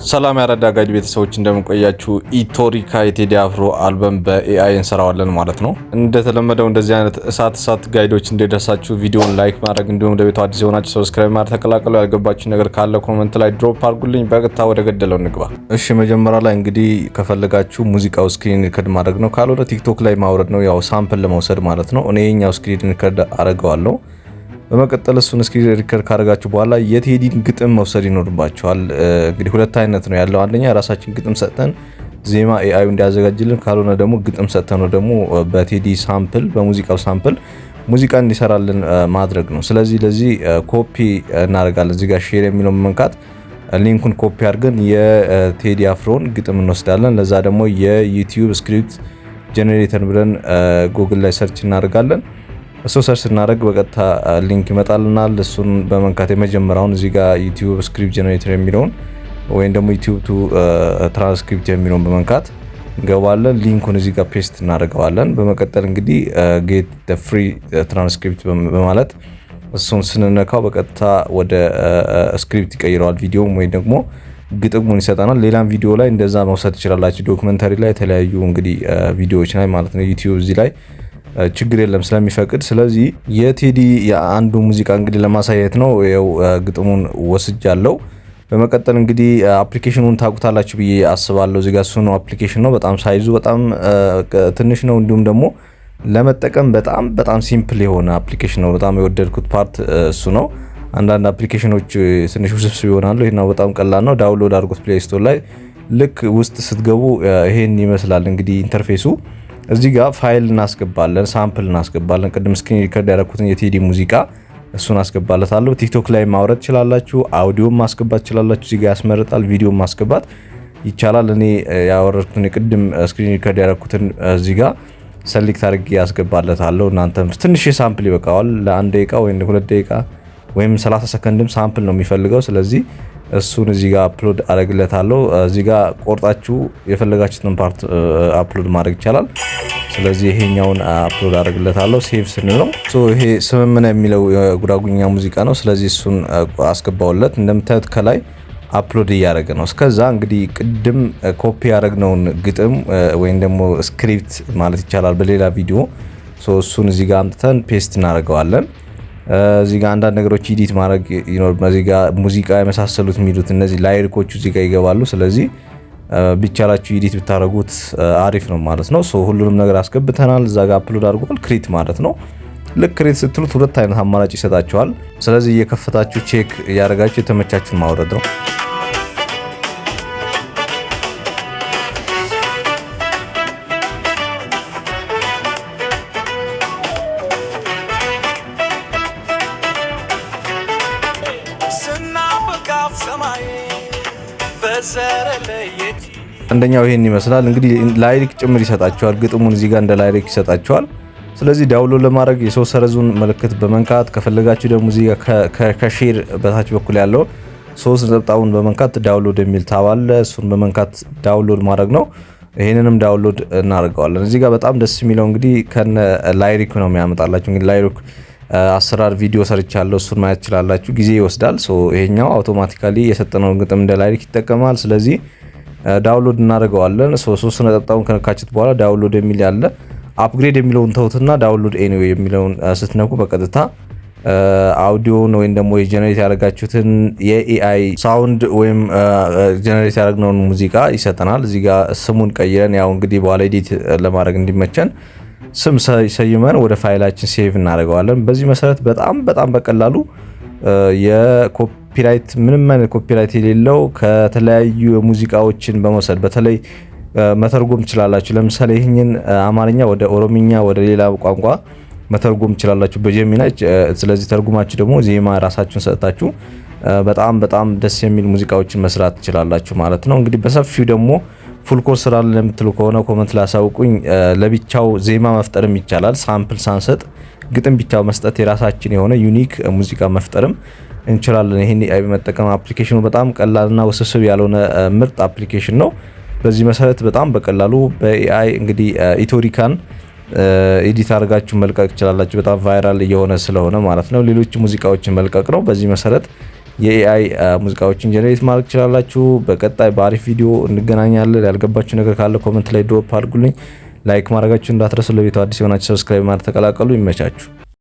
ሰላም ያረዳ ጋይድ ቤተሰቦች እንደምንቆያችሁ ኢቶሪካ የቴዲ አፍሮ አልበም በኤአይ እንሰራዋለን ማለት ነው። እንደተለመደው እንደዚህ አይነት እሳት ጋይዶች እንዲደርሳችሁ ቪዲዮውን ላይክ ማድረግ እንዲሁም ለቤቱ አዲስ የሆናችሁ ሰብስክራይብ ማድረግ ተቀላቀሉ። ያልገባችሁ ነገር ካለ ኮሜንት ላይ ድሮፕ አድርጉልኝ። በቀጥታ ወደ ገደለው እንግባ። እሺ መጀመሪያ ላይ እንግዲህ ከፈለጋችሁ ሙዚቃው ስክሪን ሪከርድ ማድረግ ነው፣ ካልሆነ ቲክቶክ ላይ ማውረድ ነው፣ ያው ሳምፕል ለመውሰድ ማለት ነው። እኔ የኛው ስክሪን ሪከርድ አደርገዋለሁ። በመቀጠል እሱን ስክሪን ሪከርድ ካደረጋችሁ በኋላ የቴዲን ግጥም መውሰድ ይኖርባችኋል። እንግዲህ ሁለት አይነት ነው ያለው። አንደኛ ራሳችን ግጥም ሰጥተን ዜማ ኤአዩ እንዲያዘጋጅልን፣ ካልሆነ ደግሞ ግጥም ሰጥተን ደግሞ በቴዲ ሳምፕል በሙዚቃው ሳምፕል ሙዚቃ እንዲሰራልን ማድረግ ነው። ስለዚህ ለዚህ ኮፒ እናደርጋለን። እዚህ ጋር ሼር የሚለው መንካት ሊንኩን ኮፒ አድርገን የቴዲ አፍሮን ግጥም እንወስዳለን። ለዛ ደግሞ የዩቲዩብ ስክሪፕት ጄኔሬተር ብለን ጉግል ላይ ሰርች እናደርጋለን። እሱ ሰርች ስናደርግ በቀጥታ ሊንክ ይመጣልናል። እሱን በመንካት የመጀመሪያውን እዚህ ጋር ዩቲዩብ ስክሪፕት ጄኔሬተር የሚለውን ወይም ደግሞ ዩቲዩብ ቱ ትራንስክሪፕት የሚለውን በመንካት እንገባለን። ሊንኩን እዚህ ጋር ፔስት እናደርገዋለን። በመቀጠል እንግዲህ ጌት ፍሪ ትራንስክሪፕት በማለት እሱን ስንነካው በቀጥታ ወደ ስክሪፕት ይቀይረዋል ቪዲዮም ወይም ደግሞ ግጥሙን ይሰጠናል። ሌላም ቪዲዮ ላይ እንደዛ መውሰድ ትችላላችሁ። ዶክመንታሪ ላይ የተለያዩ እንግዲህ ቪዲዮዎች ላይ ማለት ነው። ዩቲዩብ እዚህ ላይ ችግር የለም ስለሚፈቅድ። ስለዚህ የቴዲ የአንዱ ሙዚቃ እንግዲህ ለማሳየት ነው። ያው ግጥሙን ወስጃለሁ። በመቀጠል እንግዲህ አፕሊኬሽኑን ታውቁታላችሁ ብዬ አስባለሁ። እዚህ ጋር እሱ ነው አፕሊኬሽን ነው። በጣም ሳይዙ በጣም ትንሽ ነው። እንዲሁም ደግሞ ለመጠቀም በጣም ሲምፕል የሆነ አፕሊኬሽን ነው። በጣም የወደድኩት ፓርት እሱ ነው። አንዳንድ አፕሊኬሽኖች ትንሽ ውስብስብ ይሆናሉ። ይሄኛው በጣም ቀላል ነው። ዳውንሎድ አድርጉት ፕሌይ ስቶር ላይ። ልክ ውስጥ ስትገቡ ይሄን ይመስላል እንግዲህ ኢንተርፌሱ። እዚህ ጋር ፋይል እናስገባለን፣ ሳምፕል እናስገባለን። ቅድም ስክሪን ሪከርድ ያደረኩትን የቴዲ ሙዚቃ እሱን አስገባለታለሁ። ቲክቶክ ላይ ማውረድ ትችላላችሁ፣ አውዲዮም ማስገባት ትችላላችሁ። እዚህ ጋር ያስመርጣል። ቪዲዮ ማስገባት ይቻላል። እኔ ያወረድኩትን የቅድም ስክሪን ሪከርድ ያደረኩትን እዚህ ጋር ሰሌክት አድርጌ ያስገባለታለሁ። እናንተም ትንሽ ሳምፕል ይበቃዋል። ለ1 ደቂቃ ወይም 2 ደቂቃ ወይም 30 ሰከንድም ሳምፕል ነው የሚፈልገው። ስለዚህ እሱን እዚህ ጋር አፕሎድ አደርግለታለሁ። እዚህ ጋር ቆርጣችሁ የፈለጋችሁትን ፓርት አፕሎድ ማድረግ ይቻላል። ስለዚህ ይሄኛውን አፕሎድ አደርግለታለሁ። ሴቭ ስንለው ይሄ ስምምነ የሚለው የጉራጉኛ ሙዚቃ ነው። ስለዚህ እሱን አስገባውለት። እንደምታዩት ከላይ አፕሎድ እያደረገ ነው። እስከዛ እንግዲህ ቅድም ኮፒ ያደረግነውን ግጥም ወይም ደግሞ ስክሪፕት ማለት ይቻላል በሌላ ቪዲዮ እሱን እዚህ ጋር አምጥተን ፔስት እናደርገዋለን። እዚህ ጋር አንዳንድ ነገሮች ኤዲት ማድረግ ይኖር። እዚህ ጋር ሙዚቃ የመሳሰሉት የሚሉት እነዚህ ላይሪኮቹ እዚህ ጋር ይገባሉ። ስለዚህ ቢቻላችሁ ኤዲት ብታደርጉት አሪፍ ነው ማለት ነው። ሁሉንም ነገር አስገብተናል። እዛ ጋር አፕሎድ አድርጓል። ክሬት ማለት ነው። ልክ ክሬት ስትሉት ሁለት አይነት አማራጭ ይሰጣችኋል። ስለዚህ እየከፈታችሁ ቼክ እያደረጋችሁ የተመቻችሁን ማውረድ ነው። አንደኛው ይሄን ይመስላል እንግዲህ ላይሪክ ጭምር ይሰጣቸዋል። ግጥሙን እዚህ ጋር እንደ ላይሪክ ይሰጣቸዋል። ስለዚህ ዳውንሎድ ለማድረግ የሶስት ሰረዙን ምልክት በመንካት ከፈለጋችሁ ደግሞ እዚህ ጋር ከሼር በታች በኩል ያለው ሶስት ነጥቡን በመንካት ዳውንሎድ የሚል ታብ አለ። እሱን በመንካት ዳውንሎድ ማድረግ ነው። ይሄንንም ዳውንሎድ እናደርገዋለን። እዚህ ጋር በጣም ደስ የሚለው እንግዲህ ከነ ላይሪክ ነው የሚያመጣላችሁ። እንግዲህ ላይሪክ አሰራር ቪዲዮ ሰርቻለሁ። እሱን ማየት ትችላላችሁ። ጊዜ ይወስዳል። ይሄኛው አውቶማቲካሊ የሰጠነውን ግጥም እንደ ላይሪክ ይጠቀማል። ስለዚህ ዳውንሎድ እናደርገዋለን። ሶስት ነጥቡን ከነካችሁት በኋላ ዳውንሎድ የሚል ያለ አፕግሬድ የሚለውን ተውትና ዳውንሎድ ኤኒዌይ የሚለውን ስትነኩ በቀጥታ አውዲዮን ወይም ደግሞ የጀነሬት ያደረጋችሁትን የኤአይ ሳውንድ ወይም ጀነሬት ያደረግነውን ሙዚቃ ይሰጠናል። እዚህ ጋር ስሙን ቀይረን ያው እንግዲህ በኋላ ኤዲት ለማድረግ እንዲመቸን ስም ሰይመን ወደ ፋይላችን ሴቭ እናደርገዋለን። በዚህ መሰረት በጣም በቀላሉ የኮፒራይት ምንም አይነት ኮፒራይት የሌለው ከተለያዩ ሙዚቃዎችን በመውሰድ በተለይ መተርጎም ትችላላችሁ። ለምሳሌ ይህንን አማርኛ ወደ ኦሮምኛ ወደ ሌላ ቋንቋ መተርጎም ትችላላችሁ በጄሚናይ። ስለዚህ ተርጉማችሁ ደግሞ ዜማ ራሳችሁን ሰጥታችሁ በጣም ደስ የሚል ሙዚቃዎችን መስራት ትችላላችሁ ማለት ነው። እንግዲህ በሰፊው ደግሞ ፉል ኮርስ ስራ ለምትሉ ከሆነ ኮመንት ላይ አሳውቁኝ። ለብቻው ዜማ መፍጠርም ይቻላል። ሳምፕል ሳንሰጥ ግጥም ብቻው መስጠት የራሳችን የሆነ ዩኒክ ሙዚቃ መፍጠርም እንችላለን። ይሄን ኤአይ በመጠቀም አፕሊኬሽኑ በጣም ቀላልና ውስብስብ ያልሆነ ምርጥ አፕሊኬሽን ነው። በዚህ መሰረት በጣም በቀላሉ በኤአይ እንግዲህ ኢቶሪካን ኤዲት አድርጋችሁ መልቀቅ ትችላላችሁ። በጣም ቫይራል እየሆነ ስለሆነ ማለት ነው። ሌሎች ሙዚቃዎችን መልቀቅ ነው። በዚህ መሰረት የኤአይ ሙዚቃዎችን ጀነሬት ማድረግ ትችላላችሁ። በቀጣይ በአሪፍ ቪዲዮ እንገናኛለን። ያልገባችሁ ነገር ካለ ኮመንት ላይ ድሮፕ አድርጉልኝ። ላይክ ማድረጋችሁ እንዳትረሱ። ለቤቱ አዲስ የሆናችሁ ሰብስክራይብ ማድረግ ተቀላቀሉ። ይመቻችሁ።